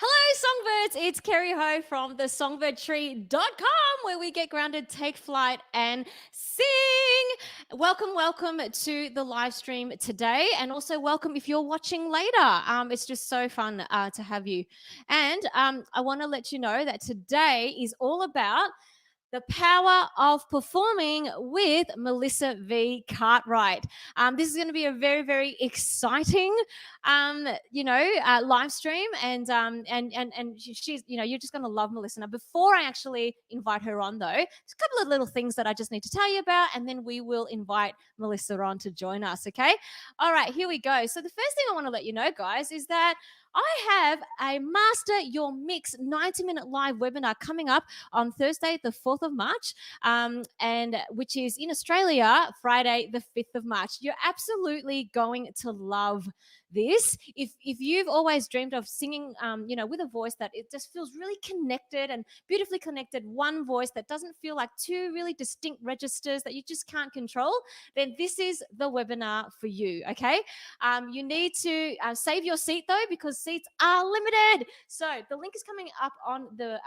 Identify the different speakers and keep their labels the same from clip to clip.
Speaker 1: Hello, songbirds. It's Kerry Ho from the songbird.tree.com, where we get grounded, take flight, and sing. Welcome to the live stream today, and also welcome if you're watching later. It's just so fun to have you. And I want to let you know that today is all about the power of performing with Melissa V. Cartwright. This is going to be a very, very exciting, live stream, and she's, you're just going to love Melissa. Now, before I actually invite her on, though, there's a couple of little things that I just need to tell you about, and then we will invite Melissa on to join us. Okay. All right, here we go. So the first thing I want to let you know, guys, is that I have a Master Your Mix 90-minute live webinar coming up on Thursday, the 4th of March, and which is in Australia, Friday, the 5th of March. You're absolutely going to love this. If you've always dreamed of singing, with a voice that it just feels really connected and beautifully connected, one voice that doesn't feel like two really distinct registers that you just can't control, then this is the webinar for you. Okay. You need to save your seat though, because seats are limited. So the link is coming up on the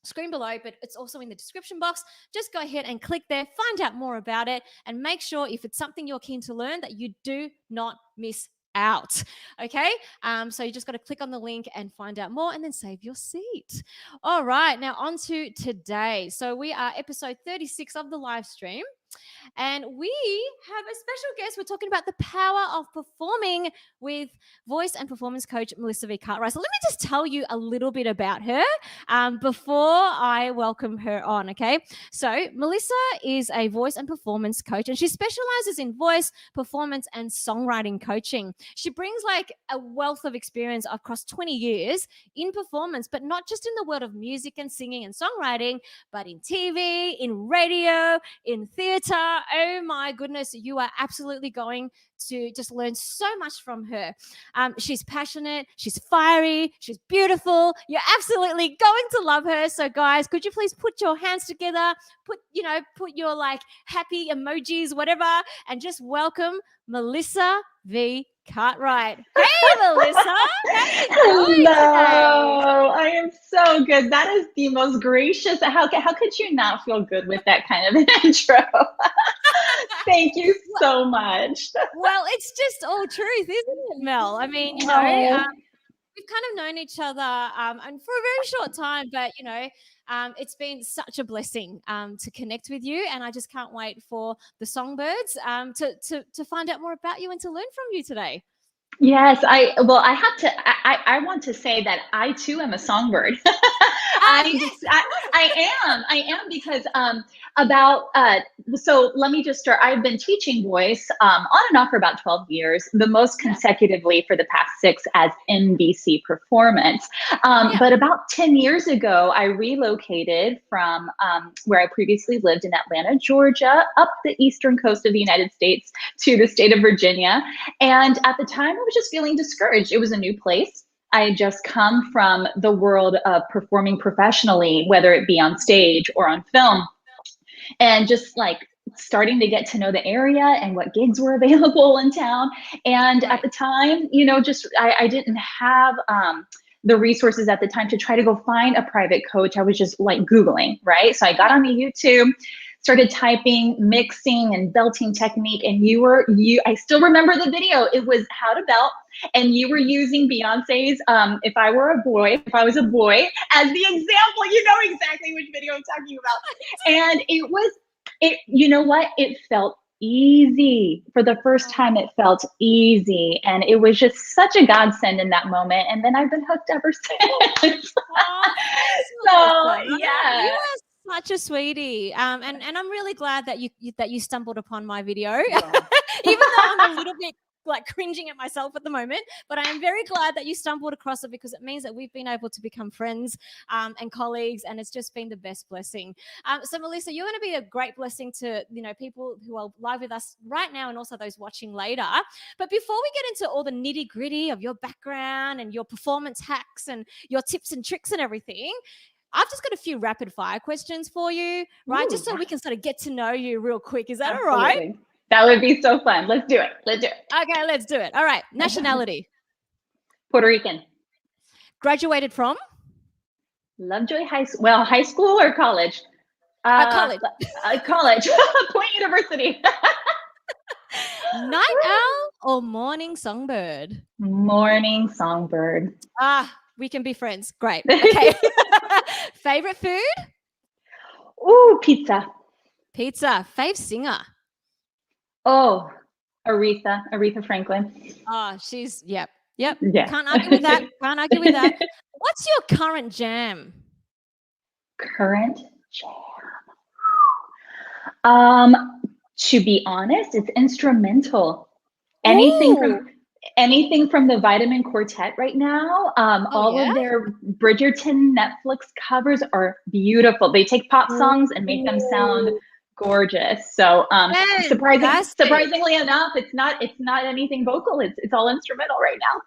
Speaker 1: screen below, but it's also in the description box. Just go ahead and click there, find out more about it, and make sure if it's something you're keen to learn that you do not miss out. Okay. So you just got to click on the link and find out more and then save your seat. All right. Now on to today. So we are episode 36 of the live stream. And we have a special guest. We're talking about the power of performing with voice and performance coach Melissa V. Cartwright. So let me just tell you a little bit about her before I welcome her on, okay? So Melissa is a voice and performance coach, and she specializes in voice, performance, and songwriting coaching. She brings like a wealth of experience across 20 years in performance, but not just in the world of music and singing and songwriting, but in TV, in radio, in theatre. Oh my goodness, you are absolutely going to just learn so much from her. She's passionate, she's fiery, she's beautiful. You're absolutely going to love her. So guys, could you please put your hands together, put your like happy emojis, whatever, and just welcome Melissa V. Cartwright. Hey, Melissa.
Speaker 2: Hello. I am so good. That is the most gracious. How could you not feel good with that kind of an intro? Thank you so much.
Speaker 1: Well, it's just all truth, isn't it, Mel? I mean, we've kind of known each other and for a very short time, but it's been such a blessing to connect with you, and I just can't wait for the songbirds to find out more about you and to learn from you today.
Speaker 2: Yes, I want to say that I too am a songbird. I am because so let me just start. I've been teaching voice on and off for about 12 years, the most consecutively for the past 6 as NBC performance. But about 10 years ago, I relocated from where I previously lived in Atlanta, Georgia, up the eastern coast of the United States to the state of Virginia. And at the time, I was just feeling discouraged. It was a new place. I had just come from the world of performing professionally, whether it be on stage or on film, and just like starting to get to know the area and what gigs were available in town. And at the time, I didn't have the resources at the time to try to go find a private coach. I was just like Googling, right? So I got on the YouTube, started typing mixing and belting technique, and I still remember the video. It was how to belt, and you were using Beyonce's if I was a boy as the example. You know exactly which video I'm talking about. And it felt easy. For the first time, it felt easy, and it was just such a godsend in that moment. And then I've been hooked ever since. So yeah.
Speaker 1: You are such a sweetie, and I'm really glad that you stumbled upon my video, even though I'm a little bit like cringing at myself at the moment, but I am very glad that you stumbled across it, because it means that we've been able to become friends and colleagues, and it's just been the best blessing. So Melissa, you're going to be a great blessing to people who are live with us right now, and also those watching later. But before we get into all the nitty gritty of your background and your performance hacks and your tips and tricks and everything, I've just got a few rapid fire questions for you, right?
Speaker 2: Ooh.
Speaker 1: Just so we can sort of get to know you real quick. Is that
Speaker 2: Absolutely.
Speaker 1: all right?
Speaker 2: That would be so fun. Let's do it.
Speaker 1: Okay, let's do it. All right. Nationality?
Speaker 2: Puerto Rican.
Speaker 1: Graduated from?
Speaker 2: Lovejoy High School. Well, high school or college?
Speaker 1: College.
Speaker 2: College. Point University.
Speaker 1: Night owl or morning songbird?
Speaker 2: Morning songbird.
Speaker 1: We can be friends. Great. Okay. Favorite food?
Speaker 2: Ooh, pizza.
Speaker 1: Pizza. Fave singer?
Speaker 2: Oh, Aretha Franklin.
Speaker 1: She's, yep.
Speaker 2: Yeah.
Speaker 1: Can't argue with that. Can't argue with that. What's your current jam?
Speaker 2: Current jam. To be honest, it's instrumental. Anything from the Vitamin Quartet right now. All of their Bridgerton Netflix covers are beautiful. They take pop songs and make them sound gorgeous. So surprisingly enough, it's not anything vocal. It's all instrumental right now.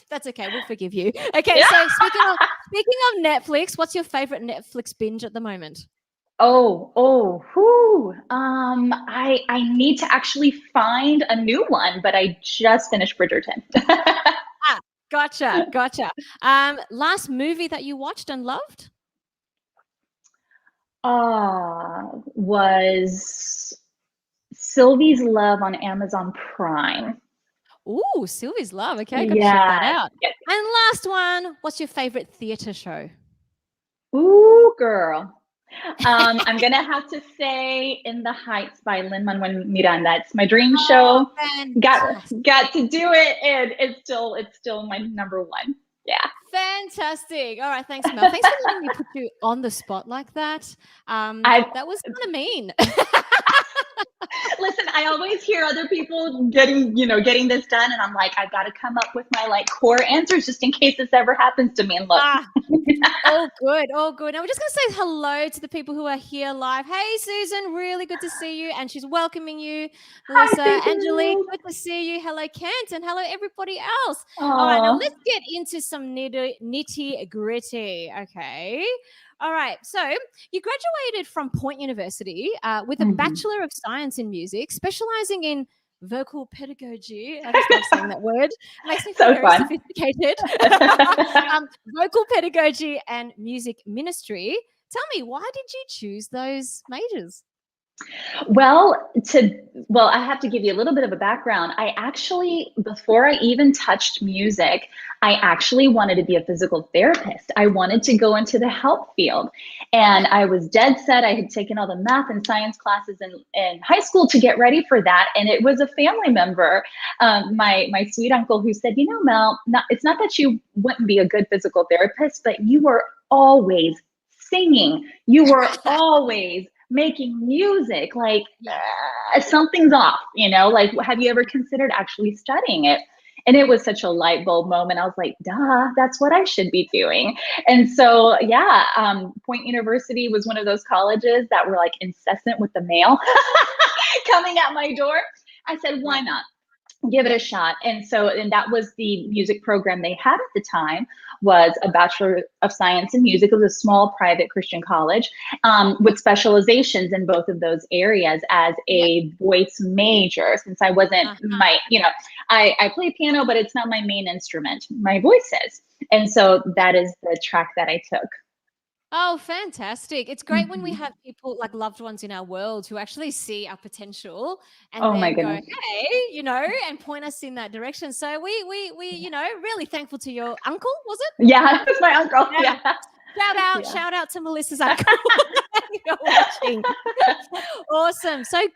Speaker 1: That's okay. We'll forgive you. Okay, so speaking of Netflix, what's your favorite Netflix binge at the moment?
Speaker 2: I need to actually find a new one, but I just finished Bridgerton.
Speaker 1: Gotcha. Last movie that you watched and loved?
Speaker 2: Was Sylvie's Love on Amazon Prime.
Speaker 1: Ooh, Sylvie's Love. Okay, gotta check that out. Yeah. And last one, what's your favorite theater show?
Speaker 2: Ooh, girl. I'm gonna have to say In the Heights by Lin-Manuel Miranda. It's my dream show. Got to do it, and it's still my number one. Yeah.
Speaker 1: Fantastic. All right, thanks, Mel. Thanks for letting me put you on the spot like that. That was kind of mean.
Speaker 2: Listen, I always hear other people getting this done, and I'm like, I've got to come up with my core answers just in case this ever happens to me. And look,
Speaker 1: all good. Now we're just gonna say hello to the people who are here live. Hey, Susan, really good to see you, and she's welcoming you. Melissa, Angelique, good to see you. Hello, Kent, and hello everybody else.
Speaker 2: Aww.
Speaker 1: All right, now let's get into some nitty gritty. Okay. All right, so you graduated from Point University with a Bachelor of Science in Music, specializing in vocal pedagogy. I just love saying that word. It makes me feel very sophisticated. Vocal pedagogy and music ministry. Tell me, why did you choose those majors?
Speaker 2: Well, I have to give you a little bit of a background. I actually, before I even touched music, I actually wanted to be a physical therapist. I wanted to go into the health field. And I was dead set. I had taken all the math and science classes in high school to get ready for that. And it was a family member, my sweet uncle, who said, Mel, it's not that you wouldn't be a good physical therapist, but you were always singing. You were always making music. Like something's off, like, have you ever considered actually studying it? And it was such a light bulb moment. I was like, duh, that's what I should be doing. And so, Point University was one of those colleges that were like incessant with the mail coming at my door. I said, why not? Give it a shot. And that was the music program they had at the time, was a Bachelor of Science in Music. It was a small private Christian college with specializations in both of those areas as a voice major, since I wasn't I play piano, but it's not my main instrument. My voice is. And so that is the track that I took.
Speaker 1: Oh, fantastic. It's great when we have people like loved ones in our world who actually see our potential and then go, hey, and point us in that direction. So we really thankful to your uncle, was it?
Speaker 2: Yeah, it's my uncle. Yeah.
Speaker 1: Shout out to Melissa's uncle. You're watching. Awesome. So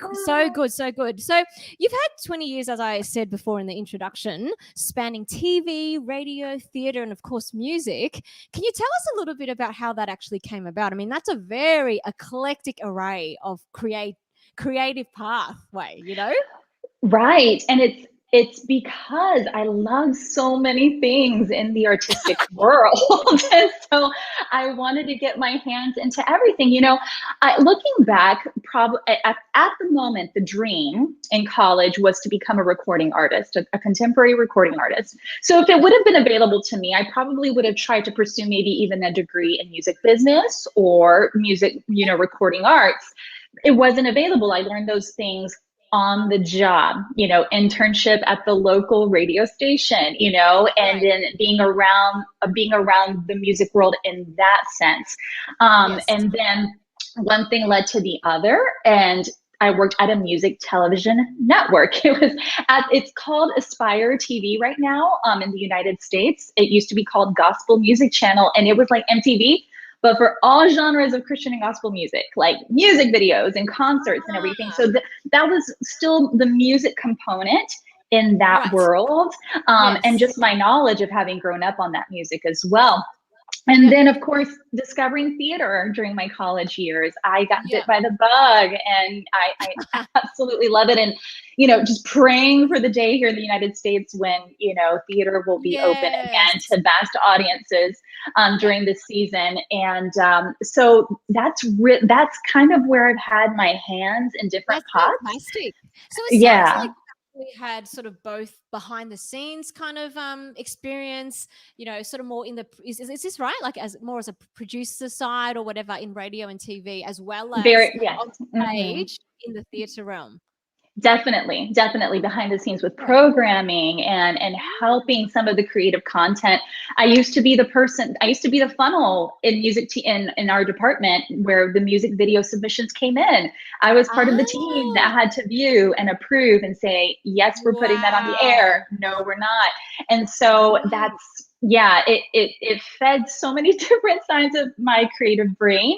Speaker 1: good. So you've had 20 years, as I said before in the introduction, spanning TV, radio, theater, and of course music. Can you tell us a little bit about how that actually came about? I mean, that's a very eclectic array of creative pathway,
Speaker 2: Right. And it's because I love so many things in the artistic world. And so I wanted to get my hands into everything. Looking back, probably at the moment, the dream in college was to become a recording artist, a contemporary recording artist. So if it would have been available to me, I probably would have tried to pursue maybe even a degree in music business or music, recording arts. It wasn't available. I learned those things on the job, internship at the local radio station, and
Speaker 1: Right.
Speaker 2: then being around the music world in that sense.
Speaker 1: Yes.
Speaker 2: And then one thing led to the other, and I worked at a music television network. It's called Aspire TV right now, in the United States. It used to be called Gospel Music Channel, and it was like MTV, but for all genres of Christian and gospel music, like music videos and concerts and everything.
Speaker 1: Ah,
Speaker 2: So that was still the music component in that
Speaker 1: right.
Speaker 2: world, and
Speaker 1: Yes.
Speaker 2: just my knowledge of having grown up on that music as well. And
Speaker 1: Yep.
Speaker 2: then, of course, discovering theater during my college years, I got bit
Speaker 1: Yep.
Speaker 2: by the bug, and I absolutely love it. And, just praying for the day here in the United States when, theater will be open again
Speaker 1: Yes.
Speaker 2: to vast audiences,
Speaker 1: Yep.
Speaker 2: during this season. And so that's kind of where I've had my hands in different
Speaker 1: That's
Speaker 2: pots.
Speaker 1: fantastic. So it sounds
Speaker 2: Yeah.
Speaker 1: like we had sort of both behind the scenes kind of experience, sort of more in the is this right? Like as more as a producer side or whatever in radio and TV, as well as
Speaker 2: Very, yes.
Speaker 1: on
Speaker 2: Hmm.
Speaker 1: stage in the theatre realm.
Speaker 2: Definitely behind the scenes with
Speaker 1: Yeah.
Speaker 2: programming and helping some of the creative content. I used to be the funnel in in our department where the music video submissions came in. I was part of the team that
Speaker 1: Ah,
Speaker 2: had to view and approve and say, yes, we're putting that on the air.
Speaker 1: wow.
Speaker 2: No, we're not. And so
Speaker 1: Right.
Speaker 2: that's, yeah, it fed so many different sides of my creative brain,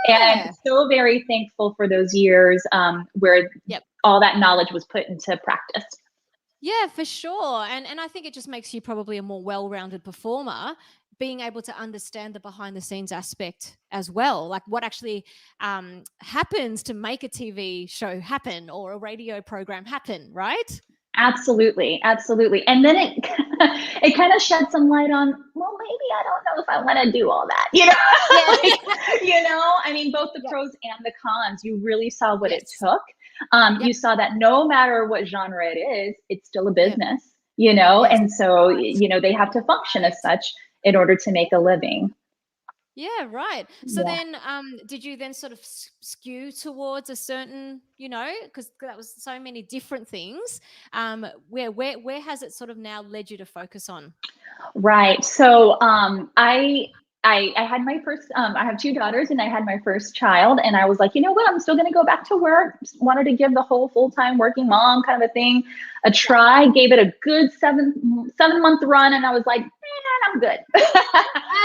Speaker 2: and
Speaker 1: Yeah.
Speaker 2: so very thankful for those years, where
Speaker 1: Yep.
Speaker 2: all that knowledge was put into practice.
Speaker 1: Yeah, for sure. And I think it just makes you probably a more well-rounded performer, being able to understand the behind the scenes aspect as well, like what actually happens to make a TV show happen or a radio program happen, right?
Speaker 2: Absolutely. And then it it kind of shed some light on, well, maybe I don't know if I want to do all that.
Speaker 1: Yeah.
Speaker 2: Like, I mean, both the
Speaker 1: Yep.
Speaker 2: pros and the cons. You really saw what it
Speaker 1: Yes.
Speaker 2: took.
Speaker 1: Yep.
Speaker 2: You saw that no matter what genre it is, it's still a
Speaker 1: Yep.
Speaker 2: business,
Speaker 1: Yes.
Speaker 2: and so,
Speaker 1: Right.
Speaker 2: they have to function as such in order to make a living.
Speaker 1: Yeah, right. So
Speaker 2: Yeah.
Speaker 1: then, did you then sort of skew towards a certain, because that was so many different things. Where has it sort of now led you to focus on?
Speaker 2: Right. So I had my first I have two daughters, and I had my first child, and I was like, you know what, I'm still gonna go back to work. Just wanted to give the whole full-time working mom kind of a thing a
Speaker 1: Yeah.
Speaker 2: try. Gave it a good 7 month run, and I was like, man, I'm good.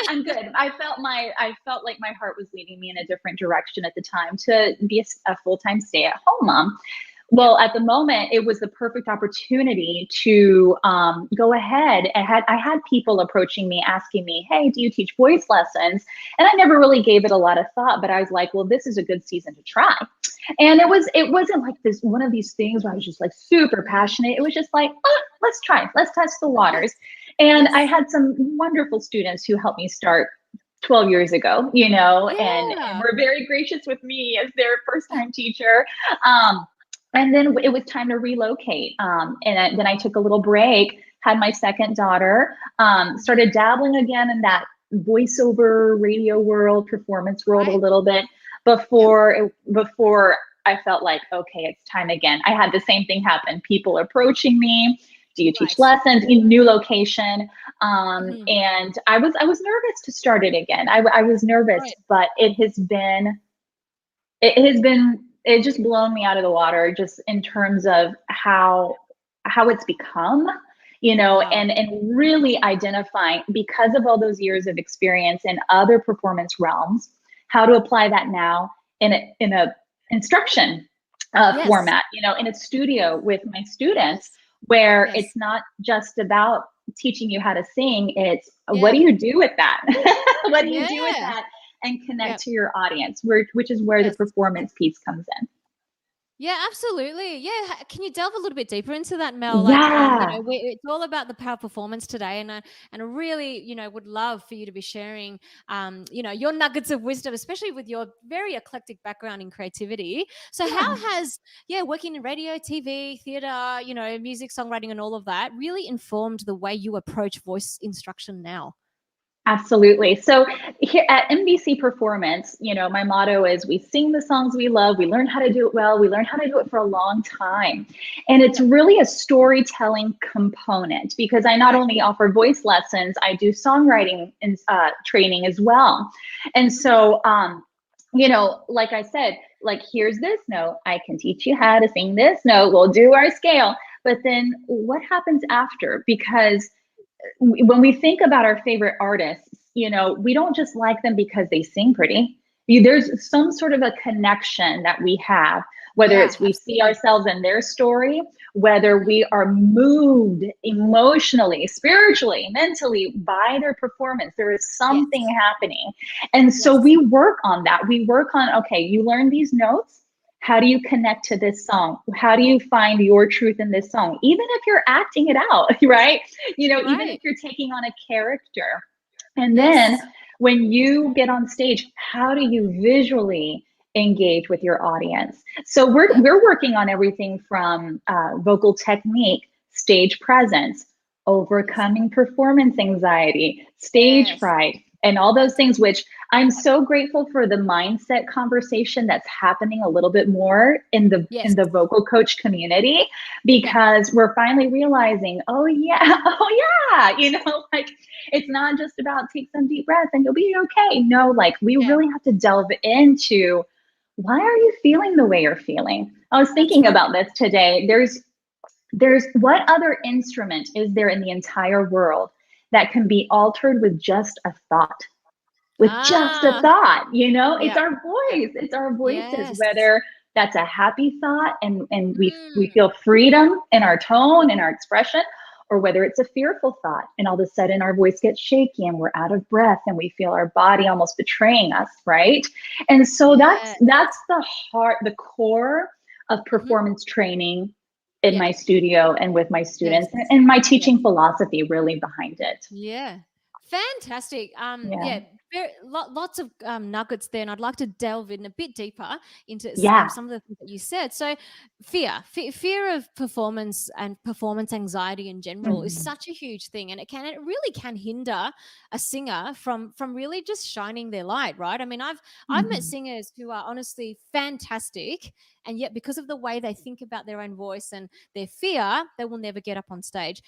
Speaker 2: I'm good. I felt like my heart was leading me in a different direction at the time to be a full-time stay-at-home mom.
Speaker 1: Yep.
Speaker 2: Well, at the moment, it was the perfect opportunity to go ahead. I had people approaching me, asking me, "Hey, do you teach voice lessons?" And I never really gave it a lot of thought, but I was like, "Well, this is a good season to try." And it wasn't like this one of these things where I was just like super
Speaker 1: Mhm.
Speaker 2: passionate. It was just like, let's try, let's test the
Speaker 1: Nice.
Speaker 2: waters. And I
Speaker 1: Yes.
Speaker 2: had some wonderful students who helped me start 12 years ago, and
Speaker 1: Yeah.
Speaker 2: were very gracious with me as their first time teacher. Um, and then it was time to relocate. Then I took a little break, had my second daughter,
Speaker 1: Mhm.
Speaker 2: started dabbling again in that voiceover radio world, performance world a
Speaker 1: Right.
Speaker 2: little bit
Speaker 1: Yep.
Speaker 2: before I felt like, okay, it's time again. I had the same thing happen. People approaching me. Do you teach
Speaker 1: Right.
Speaker 2: lessons in new location?
Speaker 1: Mhm.
Speaker 2: And I was nervous to start it again. I was nervous,
Speaker 1: Right.
Speaker 2: but it just blown me out of the water, just in terms of how it's become,
Speaker 1: Wow.
Speaker 2: and really identifying, because of all those years of experience in other performance realms, how to apply that now in a instruction
Speaker 1: Yes.
Speaker 2: format, in a studio with my students,
Speaker 1: Yes.
Speaker 2: where
Speaker 1: Yes.
Speaker 2: it's not just about teaching you how to sing. It's what do
Speaker 1: Yeah.
Speaker 2: you do with that? What do you do with
Speaker 1: Yeah.
Speaker 2: that and connect
Speaker 1: Yep.
Speaker 2: to your audience, which is where the
Speaker 1: Yes.
Speaker 2: performance piece comes in.
Speaker 1: Yeah, absolutely. Yeah, can you delve a little bit deeper into that, Mel? Like,
Speaker 2: Yeah.
Speaker 1: it's all about the power performance today, and I really, would love for you to be sharing, your nuggets of wisdom, especially with your very eclectic background in creativity. So, how
Speaker 2: Yeah.
Speaker 1: has, working in radio, TV, theater, music, songwriting, and all of that really informed the way you approach voice instruction now?
Speaker 2: Absolutely. So here at MBC Performance, you know, my motto is we sing the songs we love, we learn how to do it well, we learn how to do it for a long time. And it's really a storytelling component because I not only offer voice lessons, I do songwriting and training as well. And so, you know, like I said, like, here's this note, I can teach you how to sing this note, we'll do our scale. But then what happens after? Because when we think about our favorite artists, you know, we don't just like them because they sing pretty. There's some sort of a connection that we have, whether it's we see ourselves in their story, whether we are moved emotionally, spiritually, mentally by their performance. There is something happening. And so we work on that. We work on, okay, you learn these notes. How do you connect to this song? How do you find your truth in this song? Even if you're acting it out, right? You know, even if you're taking on a character. And then when you get on stage, how do you visually engage with your audience? So we're working on everything from vocal technique, stage presence, overcoming performance anxiety, stage fright, and all those things, which I'm so grateful for the mindset conversation that's happening a little bit more in the vocal coach community, because we're finally realizing, oh yeah, you know, like, it's not just about take some deep breaths and you'll be okay. No, like, we really have to delve into, why are you feeling the way you're feeling? I was thinking about this today. There's what other instrument is there in the entire world that can be altered with just a thought? With just a thought, you know, it's our voice. It's our voices, whether that's a happy thought and we feel freedom in our tone and our expression, or whether it's a fearful thought and all of a sudden our voice gets shaky and we're out of breath and we feel our body almost betraying us, right? And so that's the heart, the core of performance training in my studio and with my students, and my teaching philosophy really behind it.
Speaker 1: Fantastic. Lots of nuggets there, and I'd like to delve in a bit deeper into some of the things that you said. So fear of performance and performance anxiety in general is such a huge thing, and it really can hinder a singer from really just shining their light, right? I mean, I've met singers who are honestly fantastic, and yet because of the way they think about their own voice and their fear, they will never get up on stage.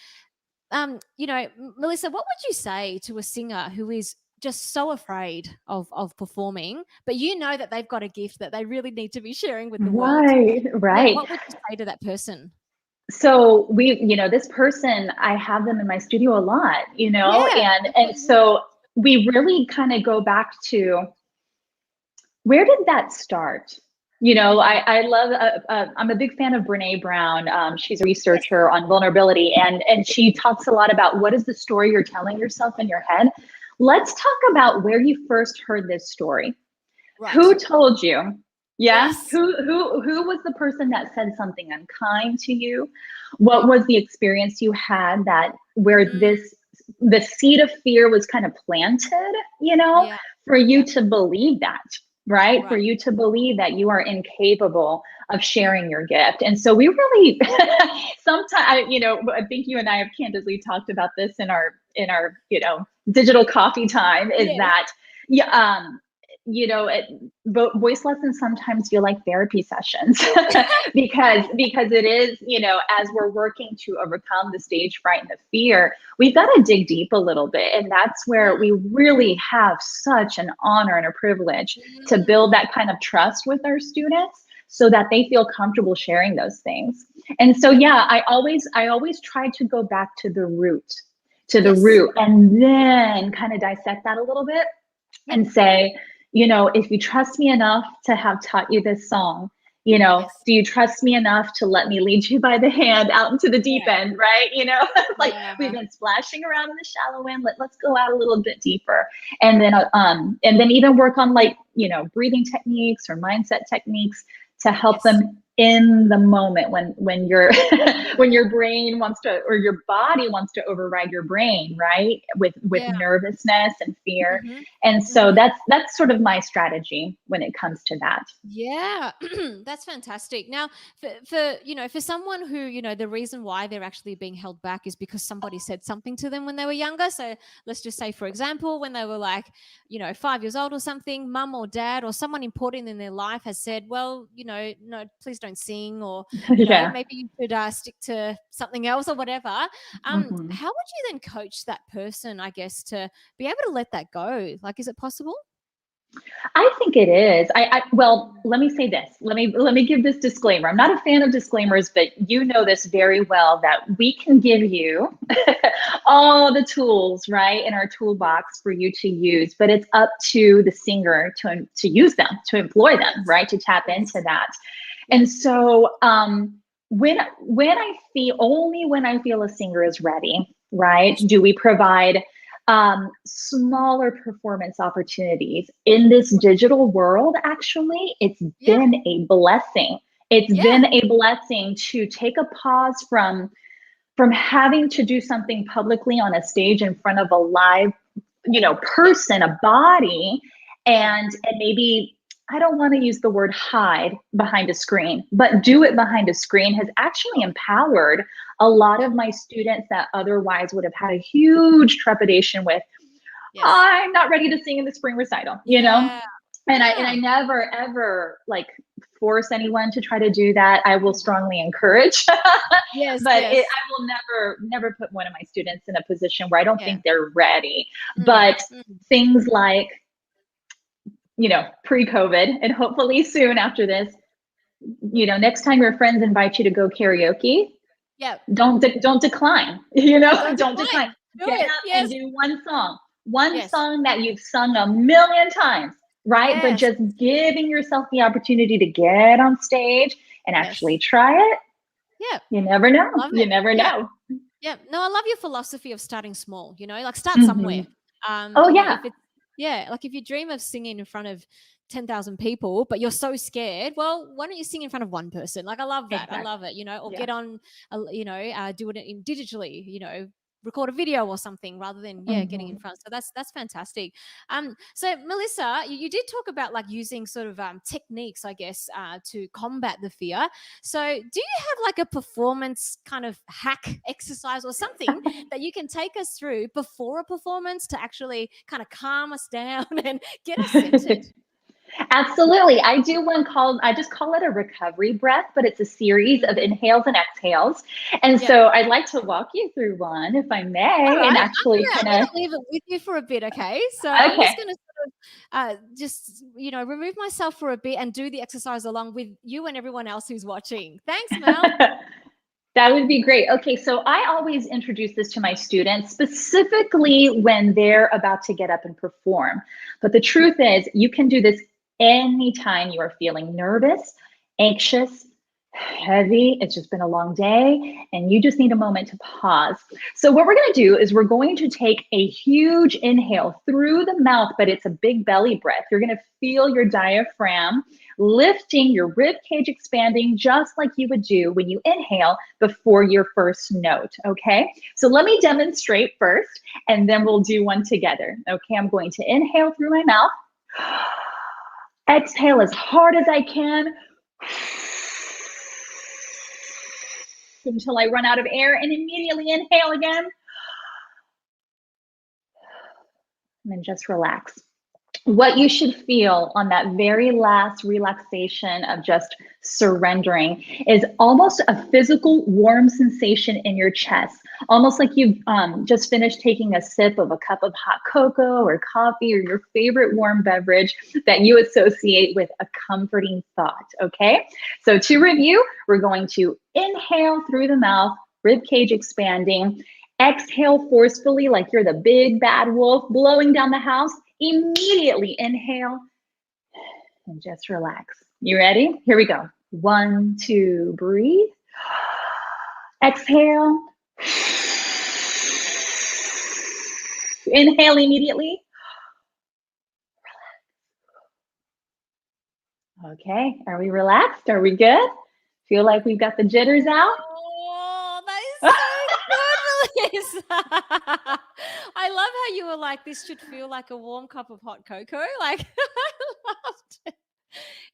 Speaker 1: You know, Melissa, what would you say to a singer who is just so afraid of performing, but you know that they've got a gift that they really need to be sharing with the world?
Speaker 2: Right.
Speaker 1: What would you say to that person?
Speaker 2: So you know, this person, I have them in my studio a lot, you know, and so we really kind of go back to, where did that start? You know, I love, I'm a big fan of Brene Brown. She's a researcher on vulnerability, and she talks a lot about, what is the story you're telling yourself in your head? Let's talk about where you first heard this story. Who told you? Who was the person that said something unkind to you? What was the experience you had where the seed of fear was kind of planted, you know, for you to believe that? Right? For you to believe that you are incapable of sharing your gift. And so we really, sometimes, you know, I think you and I have candidly talked about this in our, you know, digital coffee time, is that, you know, voice lessons sometimes feel like therapy sessions because it is, you know, as we're working to overcome the stage fright and the fear, we've got to dig deep a little bit. And that's where we really have such an honor and a privilege to build that kind of trust with our students so that they feel comfortable sharing those things. And so, I always try to go back to the root, and then kind of dissect that a little bit and say, you know, if you trust me enough to have taught you this song, you know, do you trust me enough to let me lead you by the hand out into the deep end, right? You know, like, we've been splashing around in the shallow end. Let's go out a little bit deeper. And then even work on, like, you know, breathing techniques or mindset techniques to help them in the moment when your when your brain wants to, or your body wants to override your brain, right? With
Speaker 1: Yeah.
Speaker 2: nervousness and fear.
Speaker 1: Hmm.
Speaker 2: And so
Speaker 1: Hmm.
Speaker 2: that's sort of my strategy when it comes to that.
Speaker 1: Yeah, that's fantastic. Now, for someone who, the reason why they're actually being held back is because somebody said something to them when they were younger. So let's just say, for example, when they were like, 5 years old or something, mum or dad or someone important in their life has said, well, no, please don't sing, or,
Speaker 2: Yeah.
Speaker 1: maybe you should stick to something else or whatever.
Speaker 2: Mhm.
Speaker 1: How would you then coach that person, I guess, to be able to let that go? Like, is it possible?
Speaker 2: I think it is. Well, let me say this. Let me give this disclaimer. I'm not a fan of disclaimers, but you know this very well that we can give you all the tools, right, in our toolbox for you to use, but it's up to the singer to use them, to employ them,
Speaker 1: Yes.
Speaker 2: right, to tap
Speaker 1: Yes.
Speaker 2: into that.
Speaker 1: Yeah.
Speaker 2: And so when I feel a singer is ready, right, do we provide smaller performance opportunities in this digital world. Actually, it's
Speaker 1: Yeah.
Speaker 2: been a blessing. It's
Speaker 1: Yeah.
Speaker 2: been a blessing to take a pause from having to do something publicly on a stage in front of a live,
Speaker 1: Yeah.
Speaker 2: person, a body,
Speaker 1: Yeah.
Speaker 2: and maybe, I don't want to use the word hide behind a screen, but do it behind a screen has actually empowered a lot
Speaker 1: Yeah.
Speaker 2: of my students that otherwise would have had a huge trepidation with,
Speaker 1: Yes.
Speaker 2: I'm not ready to sing in the spring recital,
Speaker 1: Yeah.
Speaker 2: and I
Speaker 1: Yeah.
Speaker 2: never ever like force anyone to try to do that. I will
Speaker 1: Mm.
Speaker 2: strongly encourage,
Speaker 1: Yes,
Speaker 2: but
Speaker 1: yes.
Speaker 2: I will never put one of my students in a position where I don't
Speaker 1: Yeah.
Speaker 2: think they're ready.
Speaker 1: Mm,
Speaker 2: But
Speaker 1: mm.
Speaker 2: things like, pre-COVID, and hopefully soon after this, next time your friends invite you to go karaoke,
Speaker 1: Yep.
Speaker 2: don't decline.
Speaker 1: Don't
Speaker 2: Don't decline.
Speaker 1: decline. Do
Speaker 2: Get
Speaker 1: it.
Speaker 2: up and
Speaker 1: Yes.
Speaker 2: do one
Speaker 1: Yes.
Speaker 2: song that you've sung a million times, right? But
Speaker 1: Yes.
Speaker 2: just giving yourself the opportunity to get on stage and actually
Speaker 1: Yes.
Speaker 2: try it.
Speaker 1: Yep.
Speaker 2: You never know.
Speaker 1: Love
Speaker 2: You
Speaker 1: it.
Speaker 2: never
Speaker 1: Yeah.
Speaker 2: know.
Speaker 1: Yeah. No, I love your philosophy of starting small, like start
Speaker 2: Hmm.
Speaker 1: somewhere.
Speaker 2: Oh yeah.
Speaker 1: If it's, yeah, like if you dream of singing in front of 10,000 people, but you're so scared, well, why don't you sing in front of one person? Like, I love that. I
Speaker 2: Exactly.
Speaker 1: love it, or
Speaker 2: Yeah.
Speaker 1: get on, do it in digitally, record a video or something rather than, yeah, getting in
Speaker 2: Hmm.
Speaker 1: front. So that's fantastic. So Melissa, you did talk about like using sort of techniques, I guess, to combat the fear. So do you have like a performance kind of hack exercise or something that you can take us through before a performance to actually kind of calm us down and get us centered?
Speaker 2: Absolutely. I just call it a recovery breath, but it's a series of
Speaker 1: Hmm.
Speaker 2: inhales and exhales. And
Speaker 1: Yep.
Speaker 2: so I'd like to walk you through one, if I
Speaker 1: All
Speaker 2: may,
Speaker 1: right.
Speaker 2: and
Speaker 1: I'm
Speaker 2: actually
Speaker 1: gonna I'm
Speaker 2: kind
Speaker 1: gonna
Speaker 2: of,
Speaker 1: leave it with you for a bit, okay? So I'm just
Speaker 2: okay.
Speaker 1: gonna sort of just remove myself for a bit and do the exercise along with you and everyone else who's watching. Thanks, Mel.
Speaker 2: That would be great. Okay, so I always introduce this to my students specifically when they're about to get up and perform. But the truth is, you can do this anytime you are feeling nervous, anxious, heavy. It's just been a long day, and you just need a moment to pause. So, what we're going to do is we're going to take a huge inhale through the mouth, but it's a big belly breath. You're going to feel your diaphragm lifting, your rib cage expanding, just like you would do when you inhale before your first note. Okay, so let me demonstrate first, and then we'll do one together. Okay, I'm going to inhale through my mouth, exhale as hard as I can until I run out of air, and immediately inhale again, and then just relax. What you should feel on that very last relaxation of just surrendering is almost a physical warm sensation in your chest, almost like you've just finished taking a sip of a cup of hot cocoa or coffee or your favorite warm beverage that you associate with a comforting thought. Okay, so to review, we're going to inhale through the mouth, rib cage expanding. Exhale forcefully, like you're the big bad wolf blowing down the house. Immediately inhale and just relax. You ready? Here we go. 1, 2, breathe. Exhale. Inhale immediately. Okay, are we relaxed? Are we good? Feel like we've got the jitters out?
Speaker 1: Oh, that is so good, Melissa. I love how you were like, this should feel like a warm cup of hot cocoa. Like, I loved it.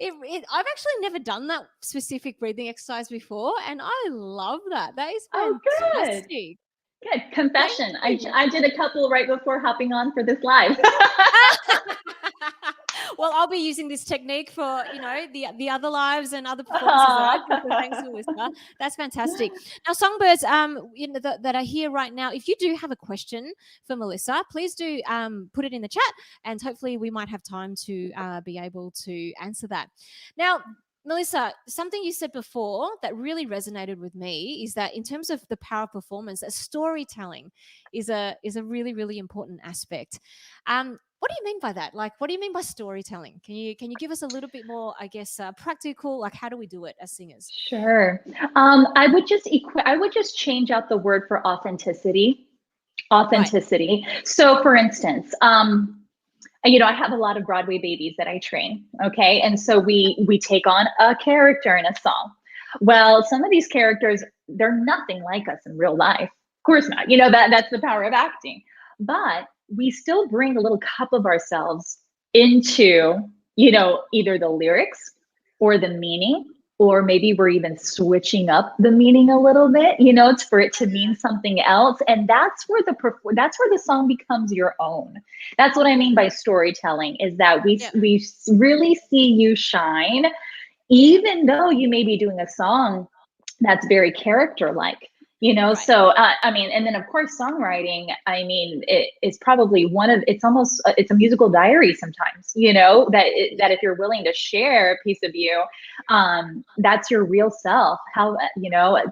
Speaker 1: I've actually never done that specific breathing exercise before, and I love that. That is
Speaker 2: Oh, good.
Speaker 1: fantastic.
Speaker 2: Good.
Speaker 1: Thank
Speaker 2: Confession.
Speaker 1: you.
Speaker 2: I did a couple right before hopping on for this live.
Speaker 1: Well, I'll be using this technique for the other lives and other performances that I do. So thanks, Melissa. That's fantastic. Now, songbirds, that are here right now. If you do have a question for Melissa, please do put it in the chat, and hopefully we might have time to be able to answer that. Now, Melissa, something you said before that really resonated with me is that in terms of the power of performance, that storytelling is a really, really important aspect. What do you mean by that? Like, what do you mean by storytelling? Can you give us a little bit more, I guess, practical? Like, how do we do it as singers?
Speaker 2: Sure. I would just change out the word for authenticity. Authenticity. Right. So, for instance, I have a lot of Broadway babies that I train. Okay, and so we take on a character in a song. Well, some of these characters, they're nothing like us in real life. Of course not. That's the power of acting. But we still bring a little cup of ourselves into, either the lyrics or the meaning, or maybe we're even switching up the meaning a little bit, it's for it to mean something else. And that's where the song becomes your own. That's what I mean by storytelling, is that we really see you shine, even though you may be doing a song that's very character-like. Right. So and then of course songwriting, it is probably it's a musical diary sometimes, that if you're willing to share a piece of you, that's your real self. How,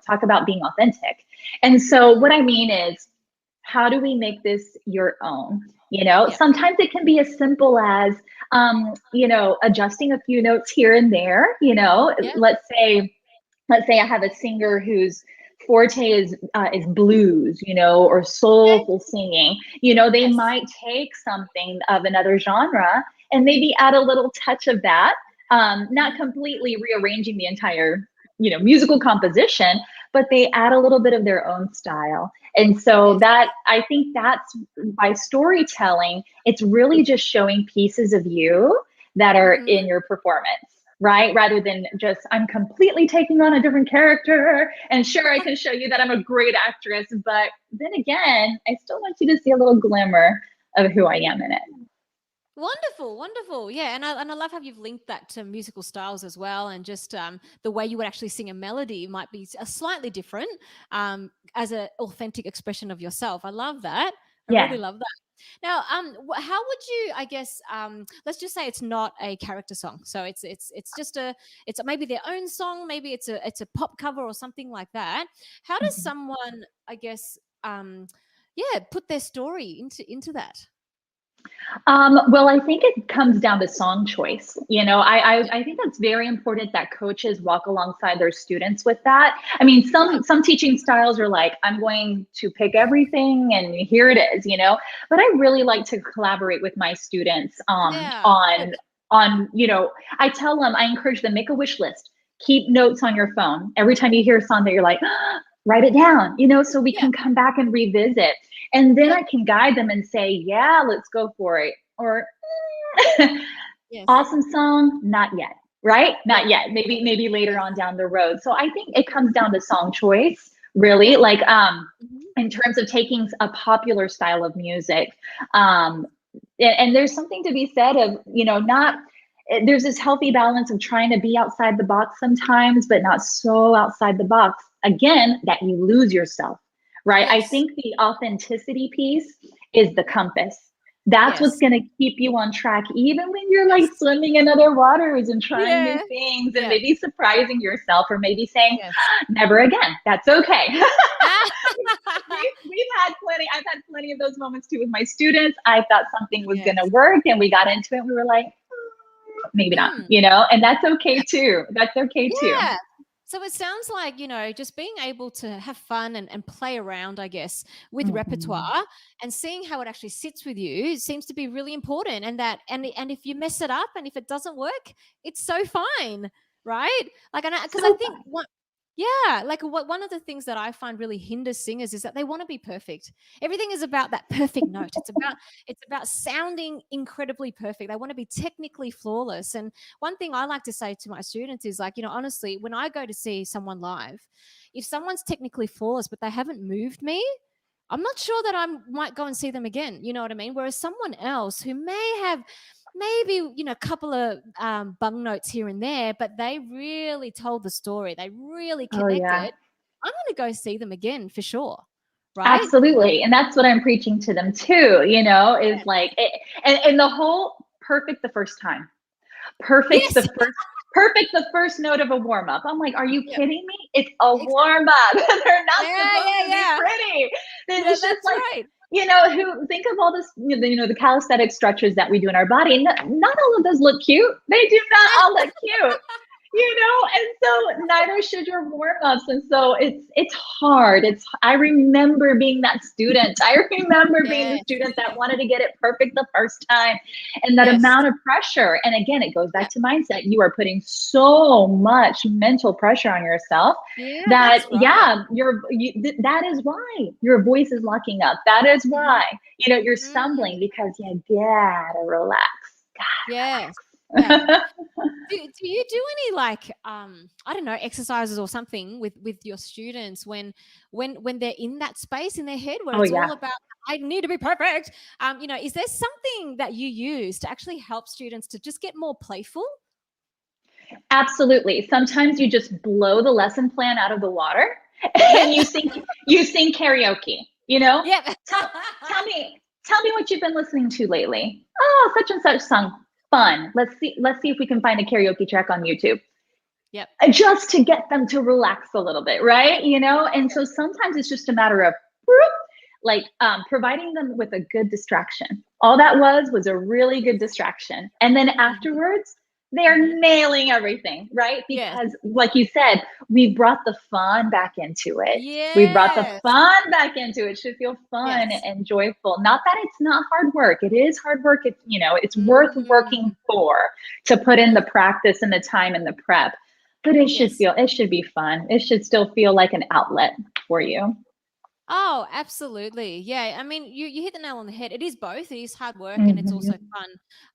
Speaker 2: talk about being authentic. And so what I mean is, how do we make this your own? Sometimes it can be as simple as, adjusting a few notes here and there, let's say I have a singer whose forte is blues, or soulful singing. They might take something of another genre and maybe add a little touch of that, not completely rearranging the entire, musical composition, but they add a little bit of their own style. And so that, I think that's by storytelling, it's really just showing pieces of you that are in your performance. Right? Rather than just, I'm completely taking on a different character. And sure, I can show you that I'm a great actress, but then again, I still want you to see a little glimmer of who I am in it.
Speaker 1: Wonderful, wonderful. Yeah, and I love how you've linked that to musical styles as well, and just the way you would actually sing a melody might be a slightly different as an authentic expression of yourself. I love that. I really love that. Now, how would you, I guess, let's just say it's not a character song. So it's just it's maybe their own song, maybe it's a pop cover or something like that. How does someone, I guess, put their story into that?
Speaker 2: Well, I think it comes down to song choice. I think that's very important that coaches walk alongside their students with that. Some teaching styles are like, I'm going to pick everything and here it is, but I really like to collaborate with my students I tell them, I encourage them, make a wish list, keep notes on your phone. Every time you hear a song that you're like, write it down, so we can come back and revisit. And then I can guide them and say, yeah, let's go for it. Or awesome song, not yet, right? Not yet. Maybe later on down the road. So I think it comes down to song choice, really. Like in terms of taking a popular style of music. And there's something to be said of, there's this healthy balance of trying to be outside the box sometimes, but not so outside the box, again, that you lose yourself. Right. Yes. I think the authenticity piece is the compass. That's what's going to keep you on track, even when you're like swimming in other waters and trying new things and maybe surprising yourself, or maybe saying, never again. That's okay. We've had plenty. I've had plenty of those moments too with my students. I thought something was going to work and we got into it. And we were like, maybe not, and that's okay too. That's okay too.
Speaker 1: So it sounds like, just being able to have fun and play around, I guess, with repertoire and seeing how it actually sits with you seems to be really important. And if you mess it up and if it doesn't work, it's so fine. right? Like, and because I
Speaker 2: So
Speaker 1: think what, yeah, like what one of the things that I find really hinders singers is that they want to be perfect. Everything is about that perfect note. It's about sounding incredibly perfect. They want to be technically flawless. And one thing I like to say to my students is like, honestly, when I go to see someone live, if someone's technically flawless but they haven't moved me, I'm not sure that I might go and see them again. You know what I mean? Whereas someone else who may have maybe a couple of bung notes here and there, but they really told the story, they really
Speaker 2: oh yeah.
Speaker 1: connected, I'm going to go see them again for sure, right?
Speaker 2: Absolutely. And that's what I'm preaching to them too, is
Speaker 1: Yeah.
Speaker 2: like it, and the whole perfect the first time. Perfect
Speaker 1: Yes.
Speaker 2: the first note of a warm up. I'm like, are you
Speaker 1: Yep.
Speaker 2: kidding me? It's a
Speaker 1: Exactly.
Speaker 2: warm up. They're not
Speaker 1: Yeah,
Speaker 2: supposed
Speaker 1: yeah,
Speaker 2: to be
Speaker 1: yeah.
Speaker 2: pretty.
Speaker 1: Yeah,
Speaker 2: It's just
Speaker 1: that's
Speaker 2: like,
Speaker 1: right.
Speaker 2: who think of all this, the calisthenic stretches that we do in our body. And not all of those look cute. They do not all look cute. And so neither should your warm-ups. And so it's hard. I remember being that student. I remember being the
Speaker 1: Yes.
Speaker 2: student that wanted to get it perfect the first time, and that
Speaker 1: Yes.
Speaker 2: amount of pressure. And again, it goes
Speaker 1: Yeah.
Speaker 2: back to mindset. You are putting so much mental pressure on yourself
Speaker 1: Yeah,
Speaker 2: that,
Speaker 1: that's right.
Speaker 2: yeah, that is why your voice is locking up. That is why, you're
Speaker 1: Mm,
Speaker 2: stumbling, because you gotta relax.
Speaker 1: yes.
Speaker 2: Gotta
Speaker 1: Yeah.
Speaker 2: relax.
Speaker 1: Do you do any like I don't know, exercises or something with your students when they're in that space in their head where
Speaker 2: Oh
Speaker 1: it's all
Speaker 2: yeah.
Speaker 1: about I need to be perfect? Is there something that you use to actually help students to just get more playful?
Speaker 2: Absolutely. Sometimes you just blow the lesson plan out of the water
Speaker 1: Yep.
Speaker 2: and you sing karaoke,
Speaker 1: Yep.
Speaker 2: Tell tell me what you've been listening to lately. Oh, such and such song. Fun. Let's see if we can find a karaoke track on YouTube.
Speaker 1: Yep.
Speaker 2: Just to get them to relax a little bit, right? And so sometimes it's just a matter of like providing them with a good distraction. All that was a really good distraction. And then
Speaker 1: Hmm.
Speaker 2: afterwards, they're
Speaker 1: Hmm.
Speaker 2: nailing everything, right?
Speaker 1: Yes.
Speaker 2: Because, like you said, we brought the fun back into it. We brought the
Speaker 1: Yes.
Speaker 2: fun back into it. It should feel fun
Speaker 1: Yes.
Speaker 2: and joyful. Not that it's not hard work. It is hard work. It's worth working
Speaker 1: Mm,
Speaker 2: for, to put in the
Speaker 1: mm,
Speaker 2: practice and the time and the prep. But it should
Speaker 1: yes.
Speaker 2: be fun. It should still feel like an outlet for you.
Speaker 1: Oh, absolutely. Yeah. I mean, you hit the nail on the head. It is both. It is hard work and it's also
Speaker 2: Mhm.